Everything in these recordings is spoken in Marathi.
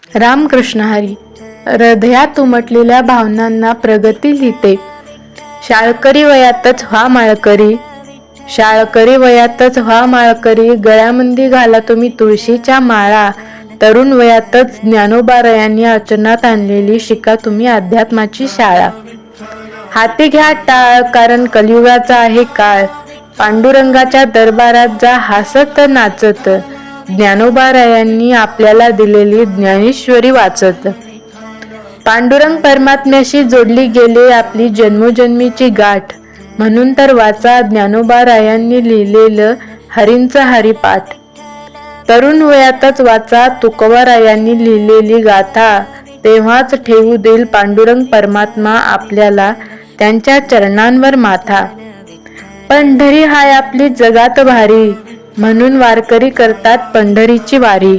रामकृष्ण हरी. हृदयात उमटलेल्या भावनांना प्रगती लिहिते. शाळकरी वयातच व्हा माळकरी, शाळकरी वयातच व्हा माळकरी, गळ्यामध्ये घाला तुम्ही तुळशीच्या माळा. तरुण वयातच ज्ञानोबारायांनी आचरणात आणलेली शिका तुम्ही अध्यात्माची शाळा. हाती घ्या टाळ, कारण कलियुगाचा आहे काळ. पांडुरंगाच्या दरबारात जा हसत नाचत, ज्ञानोबारायांनी आपल्याला दिलेली ज्ञानेश्वरी वाचत. पांडुरंग परमात्म्याशी जोडली गेले आपली जन्मोजन्मीची गाठ, म्हणून तर वाचा ज्ञानोबारायांनी लिहिलेलं हरींचं हरिपाठ. तरुण वयातच वाचा तुकोबारायांनी लिहिलेली गाथा, तेव्हाच ठेवू देईल पांडुरंग परमात्मा आपल्याला त्यांच्या चरणांवर माथा. पंढरी हाय आपली जगात भारी, म्हणून वारकरी करतात पंढरीची वारी.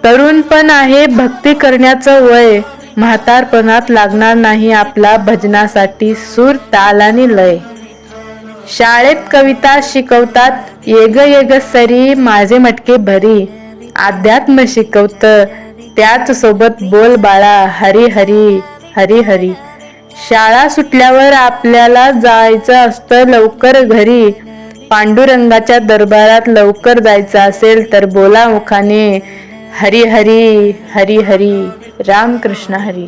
तरुण पण आहे भक्ती करण्याचं वय, म्हातारपणात लागणार नाही आपला भजनासाठी सूर ताल आणि लय. शाळेत कविता शिकवतात, येग येग सरी माझे मटके भरी. अध्यात्म शिकवतं त्याच सोबत बोल बाळा, हरी हरी हरी हरी. शाळा सुटल्यावर आपल्याला जायचं असतं लवकर घरी. पांडुरंगाच्या दरबारात लवकर जायचं असेल तर बोला मुखाने, हरी हरी हरी हरी. रामकृष्ण हरी.